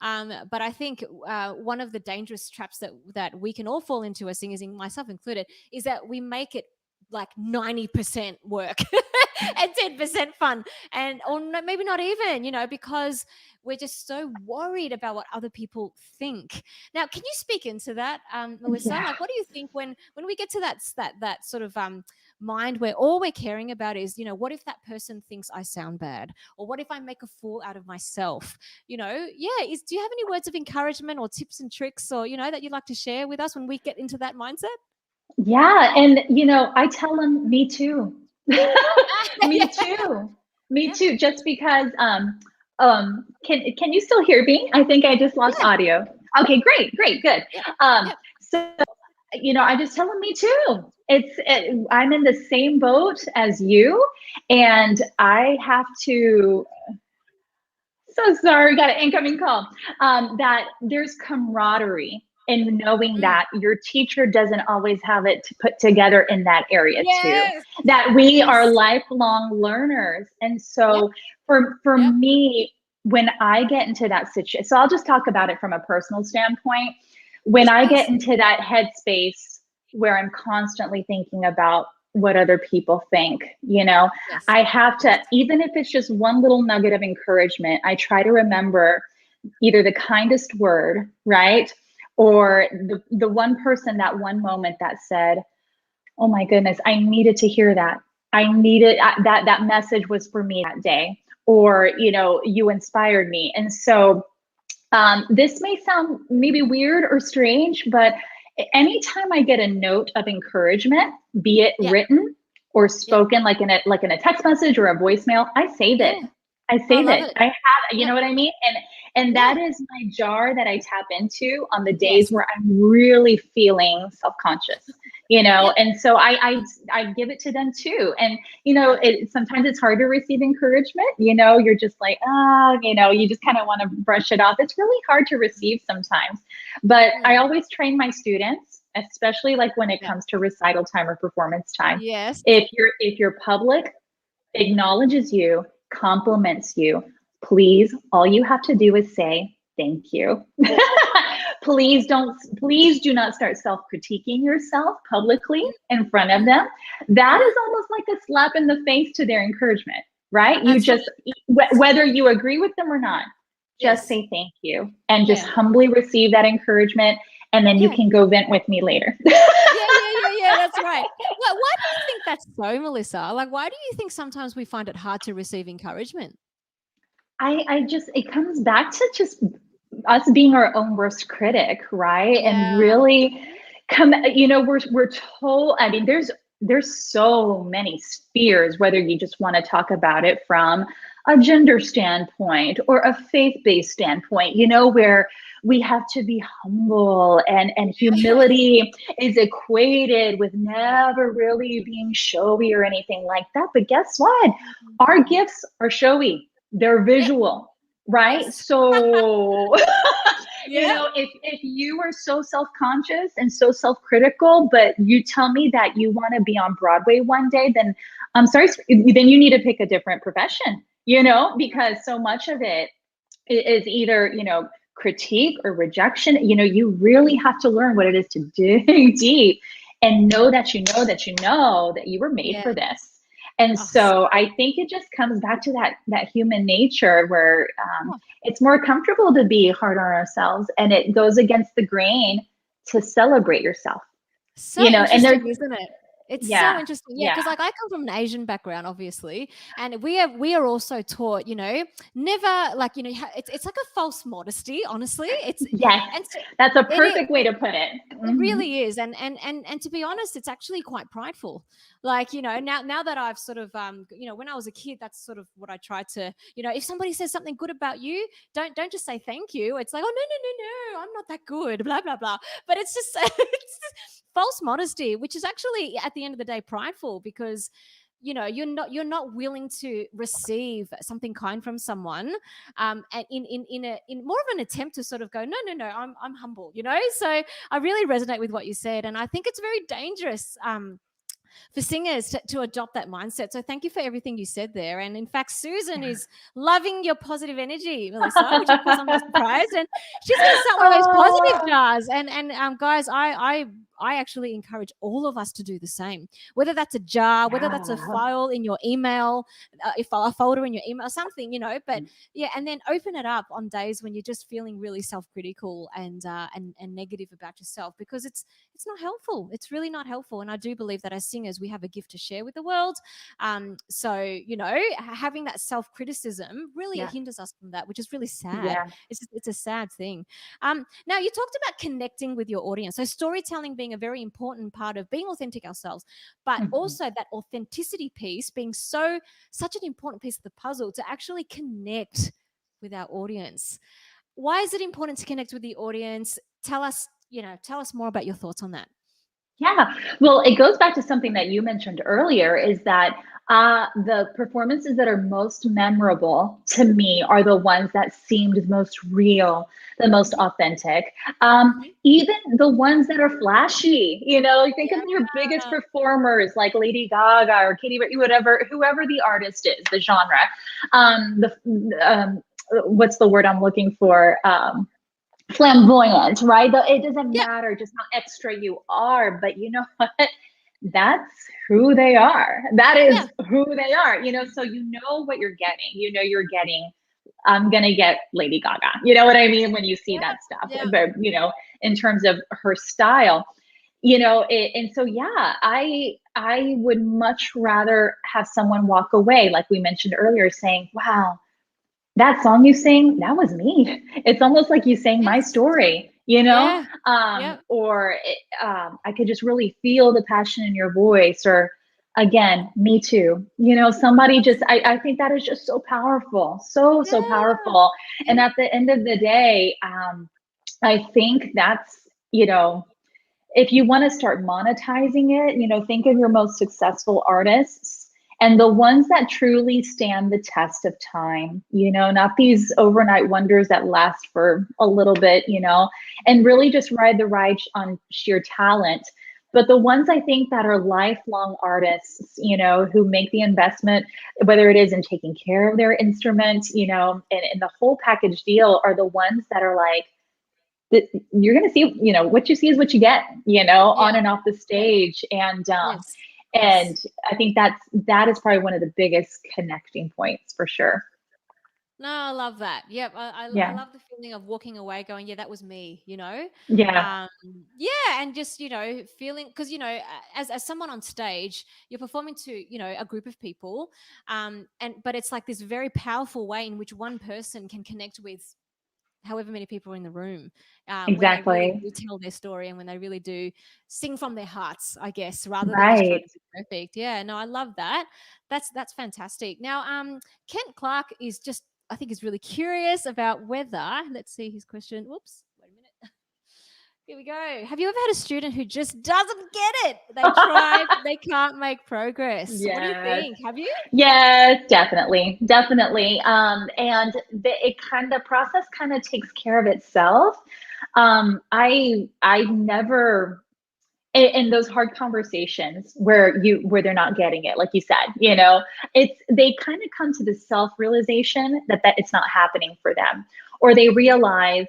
Speaker 1: fun. But I think one of the dangerous traps that we can all fall into as singers, myself included, is that we make it like 90% work and 10% fun. And or no, maybe not even, because we're just so worried about what other people think. Now, can you speak into that, Melissa?
Speaker 2: Yeah.
Speaker 1: Like, what do you think when we get to that sort of mind where all we're caring about is, what if that person thinks I sound bad? Or what if I make a fool out of myself? Yeah, do you have any words of encouragement or tips and tricks or, that you'd like to share with us when we get into that mindset?
Speaker 2: Yeah, and I tell them, me too.
Speaker 1: Yeah.
Speaker 2: Me too. Me
Speaker 1: Yeah.
Speaker 2: too. Just because can you still hear me? I think I just lost
Speaker 1: Yeah.
Speaker 2: audio. Okay, great, good.
Speaker 1: Yeah. Yeah.
Speaker 2: So I just tell them, me too. I'm in the same boat as you, and I have to, so sorry, got an incoming call. That there's camaraderie in knowing
Speaker 1: Mm.
Speaker 2: that your teacher doesn't always have it to put together in that area too.
Speaker 1: Yes.
Speaker 2: That we are
Speaker 1: Yes.
Speaker 2: lifelong learners. And
Speaker 1: Yep.
Speaker 2: so for
Speaker 1: Yep.
Speaker 2: me, when I get into that situation, so I'll just talk about it from a personal standpoint. When
Speaker 1: Yes,
Speaker 2: I get
Speaker 1: please.
Speaker 2: into that headspace where I'm constantly thinking about what other people think,
Speaker 1: Yes.
Speaker 2: I have
Speaker 1: Yes.
Speaker 2: to, even if it's just one little nugget of encouragement, I try to remember either the kindest word, right? Or the one person, that one moment that said, oh my goodness, I needed to hear that. I needed that message was for me that day. Or, you inspired me. And so this may sound maybe weird or strange, but anytime I get a note of encouragement, be it
Speaker 1: Yep.
Speaker 2: written or
Speaker 1: Yep.
Speaker 2: spoken, like in a text message or a voicemail, I save it.
Speaker 1: Yeah.
Speaker 2: I
Speaker 1: I
Speaker 2: save
Speaker 1: love
Speaker 2: it.
Speaker 1: it.
Speaker 2: I have, you
Speaker 1: Yep.
Speaker 2: know what I mean? And
Speaker 1: Yeah.
Speaker 2: that is my jar that I tap into on the days
Speaker 1: Yes.
Speaker 2: where I'm really feeling self-conscious.
Speaker 1: Yep.
Speaker 2: And so I give it to them too. And
Speaker 1: Yep.
Speaker 2: sometimes it's hard to receive encouragement. You're just like, you just kind of want to brush it off. It's really hard to receive sometimes. But I
Speaker 1: Mm.
Speaker 2: always train my students. especially like when it
Speaker 1: Yeah.
Speaker 2: comes to recital time or performance time.
Speaker 1: Yes.
Speaker 2: If your public acknowledges you, compliments you, please, all you have to do is say thank you. Please do not start self-critiquing yourself publicly in front of them. That is almost like a slap in the face to their encouragement, right? You
Speaker 1: That's right.
Speaker 2: just, whether you agree with them or not, just
Speaker 1: Yes.
Speaker 2: say thank you and just
Speaker 1: Yeah.
Speaker 2: humbly receive that encouragement. And then you
Speaker 1: Yeah.
Speaker 2: can go vent with me later.
Speaker 1: Yeah, that's right. Well, why do you think that's so, Melissa? Like, why do you think sometimes we find it hard to receive encouragement?
Speaker 2: I just, it comes back to just us being our own worst critic, right? And
Speaker 1: Yeah.
Speaker 2: really we're told, I mean, there's so many spheres, whether you just want to talk about it from a gender standpoint or a faith-based standpoint, where we have to be humble, and humility is equated with never really being showy or anything like that. But guess what? Our gifts are showy. They're
Speaker 1: Yeah.
Speaker 2: visual, right?
Speaker 1: Yes.
Speaker 2: So,
Speaker 1: Yeah.
Speaker 2: if you are so self-conscious and so self-critical, but you tell me that you want to be on Broadway one day, then I'm sorry, then you need to pick a different profession, because so much of it is either, critique or rejection. You really have to learn what it is to dig deep and know that you know that you know that you were made
Speaker 1: Yeah.
Speaker 2: for this. And
Speaker 1: Oh,
Speaker 2: so I think it just comes back to that human nature where
Speaker 1: oh,
Speaker 2: it's more comfortable to be hard on ourselves, and it goes against the grain to celebrate yourself.
Speaker 1: so
Speaker 2: And there's,
Speaker 1: interesting, isn't it? It's so
Speaker 2: yeah,
Speaker 1: interesting. Yeah,
Speaker 2: yeah,
Speaker 1: because like I come from an Asian background, obviously, and we are also taught, never like, it's like a false modesty, honestly.
Speaker 2: yes,
Speaker 1: And so
Speaker 2: that's a
Speaker 1: it is.
Speaker 2: perfect way to put it.
Speaker 1: It
Speaker 2: Mhm.
Speaker 1: really is, and to be honest, it's actually quite prideful. Like, now that I've sort of when I was a kid, that's sort of what I tried to, if somebody says something good about you, don't just say thank you. It's like, oh, no, I'm not that good, blah blah blah. But it's just it's just false modesty, which is actually at the end of the day prideful, because you're not willing to receive something kind from someone, and in more of an attempt to sort of go, no, I'm humble, so I really resonate with what you said, and I think it's very dangerous for singers to adopt that mindset. So thank you for everything you said there. And in fact, Susan is loving your positive energy, Melissa, which of course I'm not surprised. And she's going to start one of those positive
Speaker 2: Oh,
Speaker 1: jars. And guys, I actually encourage all of us to do the same. Whether that's a jar, whether that's a
Speaker 2: yeah.
Speaker 1: file in your email, if a folder in your email, something, but yeah, and then open it up on days when you're just feeling really self-critical and negative about yourself, because it's not helpful. It's really not helpful. And I do believe that as singers, we have a gift to share with the world. So, having that self criticism really
Speaker 2: Yeah.
Speaker 1: hinders us from that, which is really sad.
Speaker 2: Yeah.
Speaker 1: It's a sad thing. Now, you talked about connecting with your audience. So, storytelling being a very important part of being authentic ourselves, but
Speaker 2: Mhm.
Speaker 1: also that authenticity piece being such an important piece of the puzzle to actually connect with our audience. Why is it important to connect with the audience? Tell us more about your thoughts on that.
Speaker 2: Yeah. Well, it goes back to something that you mentioned earlier, is that the performances that are most memorable to me are the ones that seemed most real, the most
Speaker 1: Mhm,
Speaker 2: authentic.
Speaker 1: mhm.
Speaker 2: Even the ones that are flashy, think of your biggest
Speaker 1: Yeah.
Speaker 2: performers like Lady Gaga or Katy Perry, whoever the artist is, the genre. What's the word I'm looking for? Flamboyant, right? It doesn't
Speaker 1: Yep.
Speaker 2: matter just how extra you are, but you know what? That's who they are. That
Speaker 1: Yeah.
Speaker 2: is who they are, so you know what you're getting. You're getting, I'm gonna get Lady Gaga. You know what I mean? When you see
Speaker 1: Yep.
Speaker 2: that stuff,
Speaker 1: Yep.
Speaker 2: but in terms of her style, and so yeah, I would much rather have someone walk away, like we mentioned earlier, saying, wow, that song you sing, that was me. It's almost like you sang my
Speaker 1: Yes.
Speaker 2: story,
Speaker 1: Yeah. Yep.
Speaker 2: I could just really feel the passion in your voice, or again, me too. Somebody just, I think that is just so powerful, so
Speaker 1: Yeah.
Speaker 2: powerful. And
Speaker 1: Yeah.
Speaker 2: at the end of the day, I think that's, if you want to start monetizing it, think of your most successful artists And the ones that truly stand the test of time, not these overnight wonders that last for a little bit, and really just ride the ride on sheer talent. But the ones I think that are lifelong artists, who make the investment, whether it is in taking care of their instrument, and the whole package deal, are the ones that are like, you're going to see, what you see is what you get, on and off the stage.
Speaker 1: Yes.
Speaker 2: And I think that is probably one of the biggest connecting points for sure.
Speaker 1: No, I love that. Yep. I
Speaker 2: Yeah.
Speaker 1: love the feeling of walking away going, yeah, that was me,
Speaker 2: Yeah.
Speaker 1: Yeah. And just, feeling, because, as someone on stage, you're performing to, a group of people. But it's like this very powerful way in which one person can connect with however many people are in the room, when they really
Speaker 2: Exactly.
Speaker 1: do tell their story and when they really do sing from their hearts, I guess, rather than just trying
Speaker 2: Right.
Speaker 1: to be perfect. Yeah, no, I love that. That's fantastic. Now, Kent Clark is just, I think, is really curious about whether, let's see his question. Whoops, wait a minute. Here we go. Have you ever had a student who just doesn't get it? They try, but they can't make progress. What do you
Speaker 2: Yes.
Speaker 1: think? Have you?
Speaker 2: Yes, definitely. Definitely. And the process kind of takes care of itself. I never, in those hard conversations where they're not getting it, like you said, they kind of come to the self-realization that it's not happening for them, or they realize,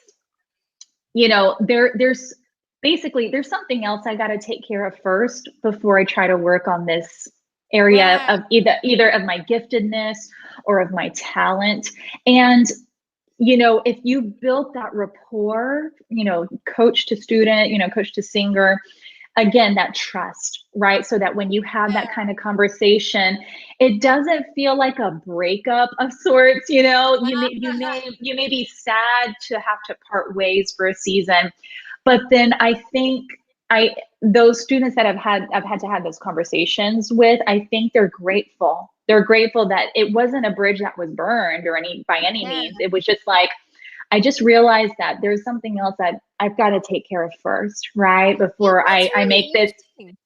Speaker 2: there's basically, there's something else I got to take care of first before I try to work on this area
Speaker 1: Right.
Speaker 2: of either of my giftedness or of my talent. And if you built that rapport, coach to student, coach to singer, again, that trust, right? So that when you have that kind of conversation, it doesn't feel like a breakup of sorts. You may be sad to have to part ways for a season, but then I think those students that I've had to have those conversations with, I think they're grateful. They're grateful that it wasn't a bridge that was burned or by any
Speaker 1: Yeah.
Speaker 2: means. It was just like, I just realized that there's something else that I've got to take care of first, right?
Speaker 1: Yeah,
Speaker 2: Before
Speaker 1: that's
Speaker 2: I
Speaker 1: really
Speaker 2: make this.
Speaker 1: interesting.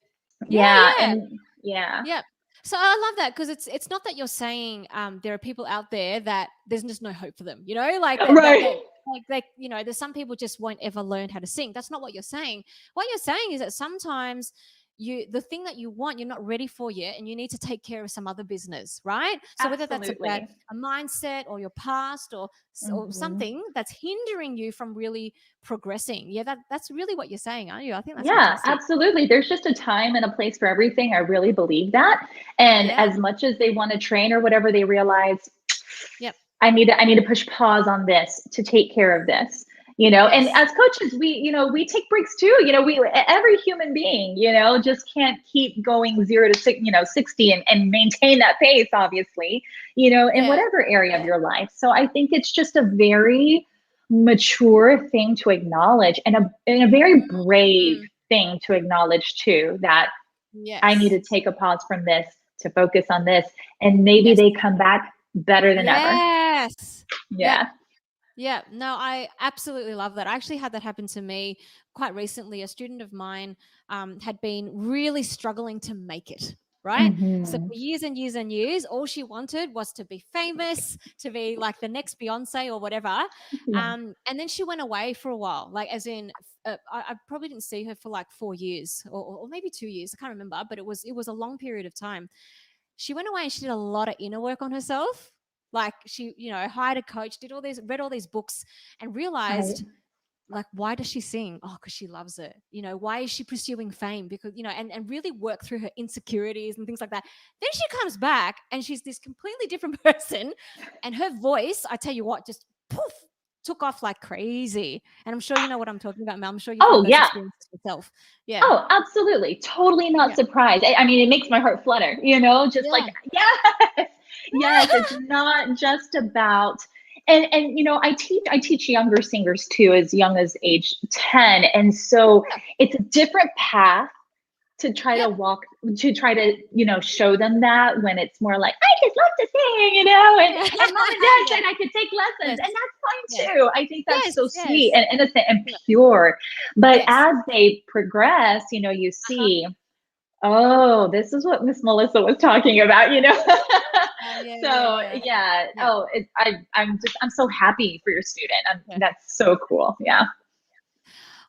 Speaker 1: Yeah,
Speaker 2: Yeah.
Speaker 1: yeah.
Speaker 2: And yeah.
Speaker 1: Yeah. So I love that, because it's not that you're saying, there are people out there that there's just no hope for them, like that
Speaker 2: Right.
Speaker 1: like they, there's some people just won't ever learn how to sing. That's not what you're saying. What you're saying is that sometimes the thing that you want, you're not ready for yet, and you need to take care of some other business, right? So whether that's about
Speaker 2: Absolutely.
Speaker 1: a mindset or your past, or
Speaker 2: Mhm.
Speaker 1: something that's hindering you from really progressing. Yeah, that's really what you're saying, aren't you? I think that's
Speaker 2: Yeah,
Speaker 1: fantastic.
Speaker 2: absolutely. There's just a time and a place for everything. I really believe that. And
Speaker 1: Yeah.
Speaker 2: as much as they want to train or whatever, they realize
Speaker 1: Yep.
Speaker 2: I need to push pause on this to take care of this. And
Speaker 1: Yes.
Speaker 2: as coaches, we take breaks too. Every human being, just can't keep going 0 to 60 and maintain that pace, obviously, in
Speaker 1: Yeah.
Speaker 2: whatever area of your life. So I think it's just a very mature thing to acknowledge, and a very brave
Speaker 1: Mm.
Speaker 2: thing to acknowledge too, that I need
Speaker 1: Yes.
Speaker 2: to take a pause from this to focus on this, and maybe
Speaker 1: Yes.
Speaker 2: they come back better than ever.
Speaker 1: Yes. Yep.
Speaker 2: Yeah.
Speaker 1: Yeah. No, I absolutely love that. I actually had that happen to me quite recently. A student of mine, had been really struggling to make it. Right. So
Speaker 2: Hmm.
Speaker 1: for years and years and years, all she wanted was to be famous, to be like the next Beyonce or whatever.
Speaker 2: Yeah.
Speaker 1: And then she went away for a while, like, as in, I probably didn't see her for like 4 years, or maybe 2 years. I can't remember, but it was a long period of time. She went away and she did a lot of inner work on herself. Like, she, hired a coach, did all these, read all these books, and
Speaker 2: Right.
Speaker 1: realized, like, why does she sing? Oh, because she loves it. Why is she pursuing fame? Because, and really work through her insecurities and things like that. Then she comes back and she's this completely different person. And her voice, I tell you what, just poof, took off like crazy. And I'm sure you know what I'm talking about, Mel. I'm sure you've had
Speaker 2: Oh,
Speaker 1: those
Speaker 2: yeah.
Speaker 1: experiences yourself. Yeah.
Speaker 2: Oh, absolutely. Totally not
Speaker 1: Yeah.
Speaker 2: surprised. I mean, it makes my heart flutter, just like,
Speaker 1: Yeah.
Speaker 2: yes, yes, it's not just about, and I teach younger singers too, as young as age 10. And so
Speaker 1: Yeah.
Speaker 2: it's a different path to try to
Speaker 1: Yep.
Speaker 2: walk, to try to, show them that, when it's more like, I just love to sing,
Speaker 1: Yeah.
Speaker 2: and mom and dad
Speaker 1: Yeah.
Speaker 2: said I could take lessons,
Speaker 1: Yes.
Speaker 2: and that's
Speaker 1: Yes.
Speaker 2: fine too. I think that's
Speaker 1: Yes.
Speaker 2: so sweet
Speaker 1: Yes.
Speaker 2: and innocent and
Speaker 1: Yeah.
Speaker 2: pure. But
Speaker 1: Yes.
Speaker 2: as they progress, you
Speaker 1: Uh-huh.
Speaker 2: see Oh, this is what Miss Melissa was talking about, you know?
Speaker 1: Yeah, yeah,
Speaker 2: So
Speaker 1: yeah.
Speaker 2: yeah.
Speaker 1: Yeah.
Speaker 2: Oh, I'm so happy for your student.
Speaker 1: Yeah.
Speaker 2: That's so cool. Yeah.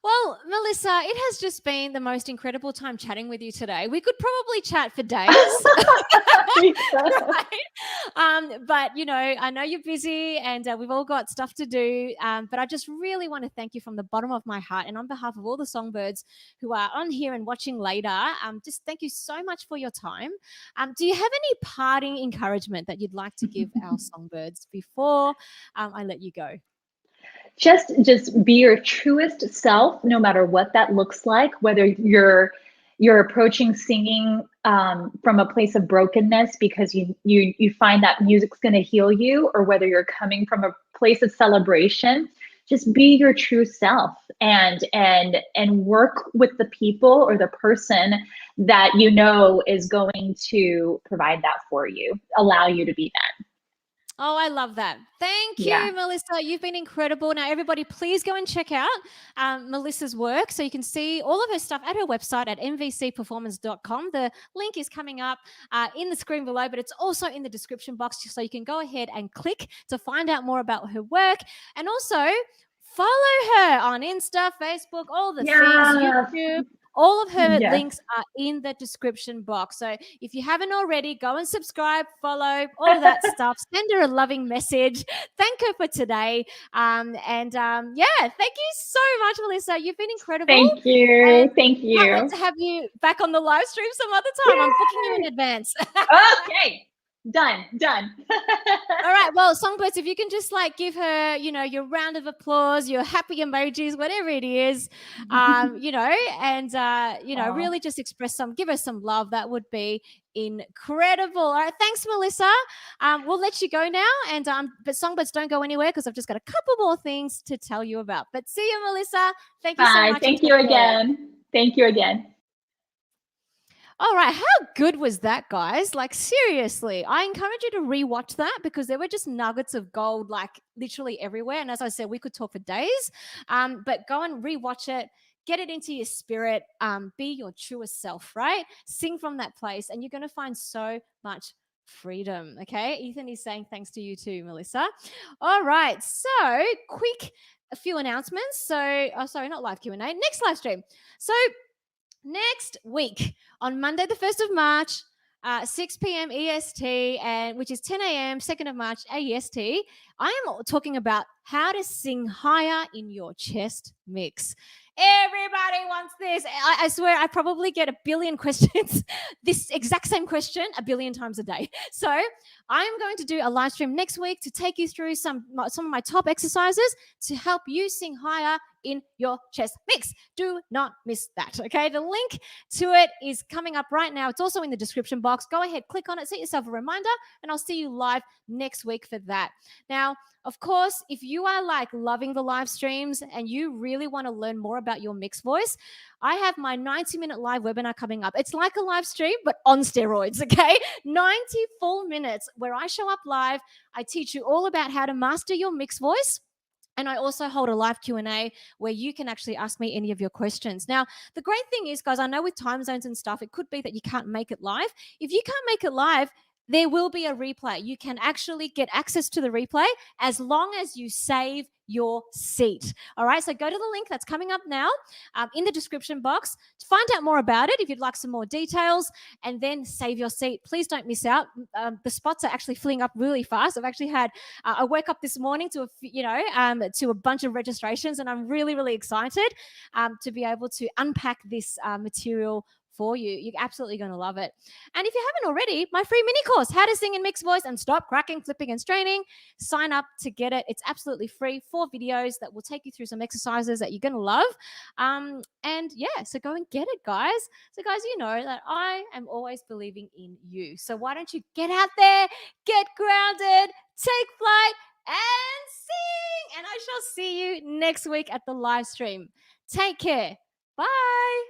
Speaker 1: Well, Melissa, it has just been the most incredible time chatting with you today. We could probably chat for days. Right? But I know you're busy and we've all got stuff to do. But I just really want to thank you from the bottom of my heart and on behalf of all the songbirds who are on here and watching later. Just thank you so much for your time. Do you have any parting encouragement that you'd like to give our songbirds before I let you go?
Speaker 2: Just be your truest self, no matter what that looks like, whether you're approaching singing from a place of brokenness because you find that music's going to heal you, or whether you're coming from a place of celebration. Just be your true self, and work with the people or the person that you know is going to provide that for you, allow you to be that.
Speaker 1: Oh, I love that. Thank
Speaker 2: Yeah.
Speaker 1: you, Melissa. You've been incredible. Now, everybody, please go and check out Melissa's work. So you can see all of her stuff at her website at mvcperformance.com. The link is coming up in the screen below, but it's also in the description box. So you can go ahead and click to find out more about her work. And also, follow her on Insta, Facebook, all the things,
Speaker 2: Yeah.
Speaker 1: YouTube. All of her
Speaker 2: Yes.
Speaker 1: links are in the description box. So if you haven't already, go and subscribe, follow, all of that stuff. Send her a loving message. Thank her for today. Yeah, thank you so much, Melissa. You've been incredible.
Speaker 2: Thank you.
Speaker 1: And
Speaker 2: Thank
Speaker 1: can't wait
Speaker 2: you.
Speaker 1: to have you back on the live stream some other time. I'm booking you in
Speaker 2: Yay!
Speaker 1: advance.
Speaker 2: Okay. Done. Done.
Speaker 1: All right. Well, songbirds, if you can just like give her, your round of applause, your happy emojis, whatever it is,
Speaker 2: Aw.
Speaker 1: really just give her some love. That would be incredible. All right. Thanks, Melissa. We'll let you go now. And but songbirds, don't go anywhere because I've just got a couple more things to tell you about. But see you, Melissa. Thank you so
Speaker 2: Bye.
Speaker 1: much and
Speaker 2: Thank you
Speaker 1: take care.
Speaker 2: again. Thank you again.
Speaker 1: All right, how good was that, guys? Like, seriously, I encourage you to rewatch that because there were just nuggets of gold, like literally everywhere. And as I said, we could talk for days, but go and rewatch it. Get it into your spirit. Be your truest self, right? Sing from that place, and you're going to find so much freedom. Okay. Ethan is saying thanks to you too, Melissa. All right. So, a few announcements. So, oh, sorry, not live Q&A, next live stream. So, next week on Monday, the 1st of March, 6 p.m. EST, and which is 10 a.m. 2nd of March AEST, I am talking about how to sing higher in your chest mix. Everybody wants this. I swear I probably get a billion questions, this exact same question a billion times a day. So I'm going to do a live stream next week to take you through some of my top exercises to help you sing higher in your chest mix. Do not miss that. Okay. The link to it is coming up right now. It's also in the description box. Go ahead, click on it, set yourself a reminder, and I'll see you live next week for that. Now, of course, if you are like loving the live streams and you really want to learn more about your mixed voice, I have my 90-minute live webinar coming up. It's like a live stream, but on steroids, okay? 90 full minutes where I show up live. I teach you all about how to master your mixed voice. And I also hold a live Q&A where you can actually ask me any of your questions. Now, the great thing is, guys, I know with time zones and stuff, it could be that you can't make it live. If you can't make it live, there will be a replay. You can actually get access to the replay as long as you save your seat. All right, so go to the link that's coming up now in the description box to find out more about it if you'd like some more details, and then save your seat. Please don't miss out. The spots are actually filling up really fast. I've actually had I woke up this morning to a bunch of registrations, and I'm really, really excited to be able to unpack this material for you. You're absolutely going to love it. And if you haven't already, my free mini course, How to Sing in Mixed Voice and Stop Cracking, Flipping and Straining. Sign up to get it. It's absolutely free. 4 videos that will take you through some exercises that you're going to love. So go and get it, guys. So guys, you know that I am always believing in you. So why don't you get out there, get grounded, take flight, and sing. And I shall see you next week at the live stream. Take care. Bye.